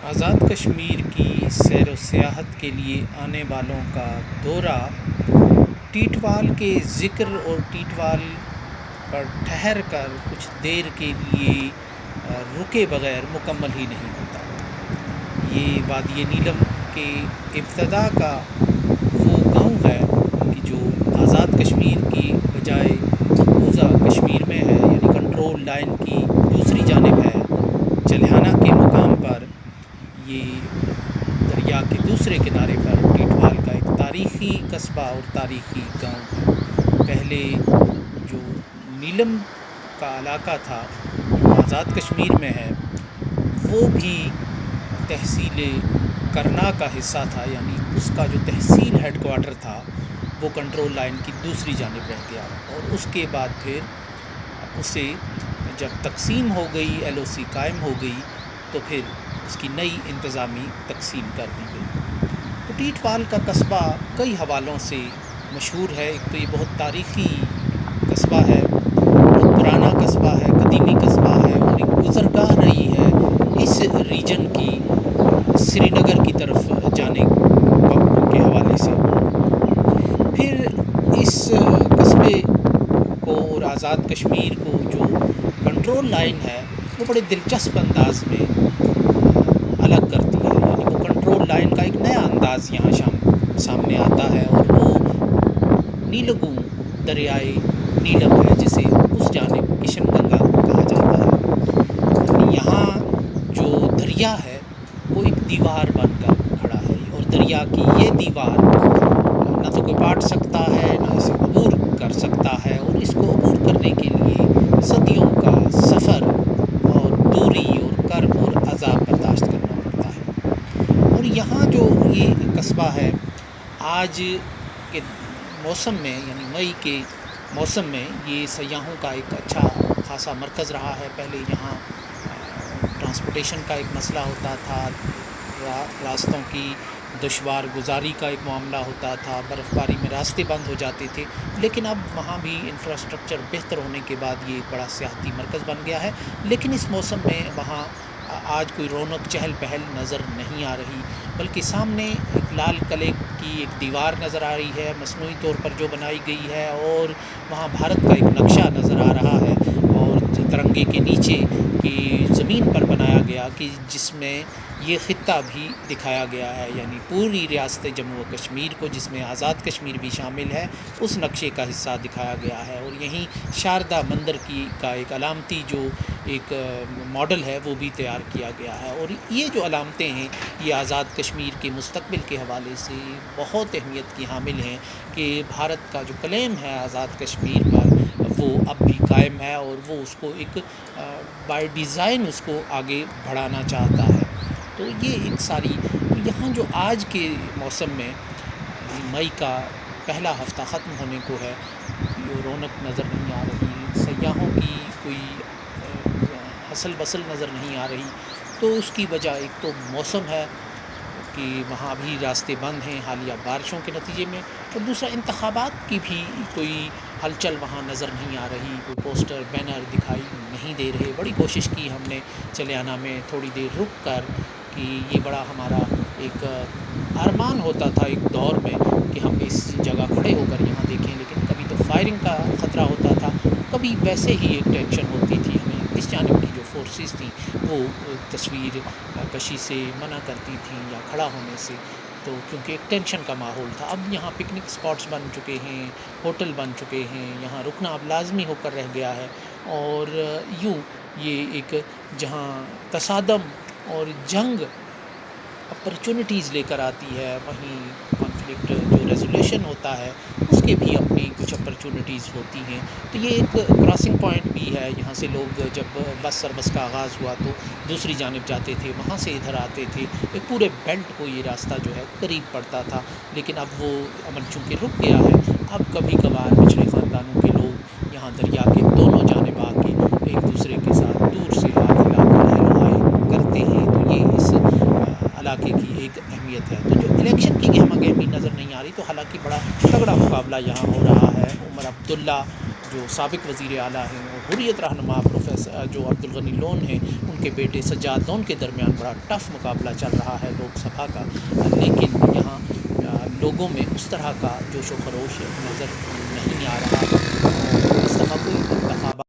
آزاد کشمیر کی سیر و سیاحت کے لیے آنے والوں کا دورہ ٹیٹوال کے ذکر اور ٹیٹوال پر ٹھہر کر کچھ دیر کے لیے رکے بغیر مکمل ہی نہیں ہوتا۔ یہ وادی نیلم کے ابتدا کا وہ گاؤں ہے کہ جو آزاد کشمیر کی بجائے مقبوضہ کشمیر میں ہے، یعنی کنٹرول لائن کی دوسری جانب ہے۔ چلیانہ کے مقام پر یہ دریا کے دوسرے کنارے پر ٹیٹوال کا ایک تاریخی قصبہ اور تاریخی گاؤں ہے۔ پہلے جو نیلم کا علاقہ تھا جو آزاد کشمیر میں ہے، وہ بھی تحصیل کرنا کا حصہ تھا، یعنی اس کا جو تحصیل ہیڈ کوارٹر تھا وہ کنٹرول لائن کی دوسری جانب رہ گیا، اور اس کے بعد پھر اسے جب تقسیم ہو گئی، ایل او سی قائم ہو گئی، تو پھر اس کی نئی انتظامی تقسیم کر دی گئی۔ تو ٹیٹوال کا قصبہ کئی حوالوں سے مشہور ہے۔ ایک تو یہ بہت تاریخی قصبہ ہے، بہت پرانا قصبہ ہے، قدیمی قصبہ ہے، اور ایک گزرگاہ رہی ہے اس ریجن کی سری نگر کی طرف جانے کے حوالے سے۔ پھر اس قصبے کو اور آزاد کشمیر کو جو کنٹرول لائن ہے وہ بڑے دلچسپ انداز میں الگ کرتی ہے، یعنی وہ کنٹرول لائن کا ایک نیا انداز یہاں سامنے آتا ہے، اور وہ نیلگوں دریائے نیلم ہے جسے اس جانب کشن گنگا کہا جاتا ہے۔ یعنی یہاں جو دریا ہے وہ ایک دیوار بن کر کھڑا ہے، اور دریا کی یہ دیوار نہ تو کوئی پاٹ سکتا ہے، نہ اسے عبور کر سکتا ہے، اور اس کو عبور کرنے کے لیے صدیوں کا سفر اور دوری اور کرب اور عذاب برداشت کرنا پڑتا ہے۔ اور یہاں جو یہ قصبہ ہے آج کے موسم میں، یعنی مئی کے موسم میں، یہ سیاحوں کا ایک اچھا خاصا مرکز رہا ہے۔ پہلے یہاں ٹرانسپورٹیشن کا ایک مسئلہ ہوتا تھا، راستوں کی دشوار گزاری کا ایک معاملہ ہوتا تھا، برف باری میں راستے بند ہو جاتے تھے، لیکن اب وہاں بھی انفراسٹرکچر بہتر ہونے کے بعد یہ ایک بڑا سیاحتی مرکز بن گیا ہے۔ لیکن اس موسم میں وہاں آج کوئی رونق چہل پہل نظر نہیں آ رہی، بلکہ سامنے ایک لال قلعے کی ایک دیوار نظر آ رہی ہے، مصنوعی طور پر جو بنائی گئی ہے، اور وہاں بھارت کا ایک نقشہ نظر آ رہا ہے، اور ترنگے کے نیچے کی زمین پر بنایا گیا کہ جس میں یہ خطہ بھی دکھایا گیا ہے، یعنی پوری ریاست جموں و کشمیر کو، جس میں آزاد کشمیر بھی شامل ہے، اس نقشے کا حصہ دکھایا گیا ہے۔ اور یہیں شاردا مندر کا ایک علامتی جو ایک ماڈل ہے وہ بھی تیار کیا گیا ہے۔ اور یہ جو علامتیں ہیں یہ آزاد کشمیر کے مستقبل کے حوالے سے بہت اہمیت کی حامل ہیں، کہ بھارت کا جو کلیم ہے آزاد کشمیر پر وہ اب بھی قائم ہے، اور وہ اس کو ایک بائی ڈیزائن اس کو آگے بڑھانا چاہتا ہے۔ تو یہ ایک ساری، تو یہاں جو آج کے موسم میں مئی کا پہلا ہفتہ ختم ہونے کو ہے، یہ رونق نظر نہیں آ رہی، سیاحوں کی کوئی حسل بسل نظر نہیں آ رہی، تو اس کی وجہ ایک تو موسم ہے کہ وہاں بھی راستے بند ہیں حالیہ بارشوں کے نتیجے میں، اور دوسرا انتخابات کی بھی کوئی ہلچل وہاں نظر نہیں آ رہی، کوئی پوسٹر بینر دکھائی نہیں دے رہے۔ بڑی کوشش کی ہم نے چلیانہ میں تھوڑی دیر رک کر، کہ یہ بڑا ہمارا ایک ارمان ہوتا تھا ایک دور میں کہ ہم اس جگہ کھڑے ہو کر یہاں دیکھیں، لیکن کبھی تو فائرنگ کا خطرہ ہوتا تھا، کبھی ویسے ہی ایک ٹینشن ہوتی تھی ہمیں، اس جانب کی جو فورسز تھیں وہ تصویر کشی سے منع کرتی تھیں یا کھڑا ہونے سے، تو کیونکہ ایک ٹینشن کا ماحول تھا۔ اب یہاں پکنک سپاٹس بن چکے ہیں، ہوٹل بن چکے ہیں، یہاں رکنا اب لازمی ہو کر رہ گیا ہے، اور یوں یہ ایک جہاں تصادم اور جنگ اپرچونٹیز لے کر آتی ہے، وہیں کانفلکٹ جو ریزولیشن ہوتا ہے اس کے بھی اپنی کچھ اپرچونٹیز ہوتی ہیں۔ تو یہ ایک کراسنگ پوائنٹ بھی ہے، یہاں سے لوگ جب بس سروس کا آغاز ہوا تو دوسری جانب جاتے تھے، وہاں سے ادھر آتے تھے، ایک پورے بیلٹ کو یہ راستہ جو ہے قریب پڑتا تھا، لیکن اب وہ عمل چونکہ رک گیا ہے، اب کبھی کبھار پچھڑے خاندانوں کے لوگ یہاں دریا کے دونوں جانب آ کے ایک دوسرے کے ساتھ دور سے ہاتھ ہلا کر ہیلو ہائی کرتے ہیں، تو یہ اس علاقے کی ایک اہمیت ہے۔ تو جو الیکشن کی گہما گہمی نظر نہیں آ رہی، تو حالانکہ بڑا تگڑا مقابلہ یہاں ہو رہا ہے۔ عمر عبداللہ جو سابق وزیر اعلیٰ ہیں، اور حریت رہنما پروفیسر جو عبدالغنی لون ہیں ان کے بیٹے سجاد لون کے درمیان بڑا ٹف مقابلہ چل رہا ہے لوک سبھا کا، لیکن یہاں لوگوں میں اس طرح کا جوش و خروش نظر نہیں آ رہا۔ اس دفعہ کوئی انتخابات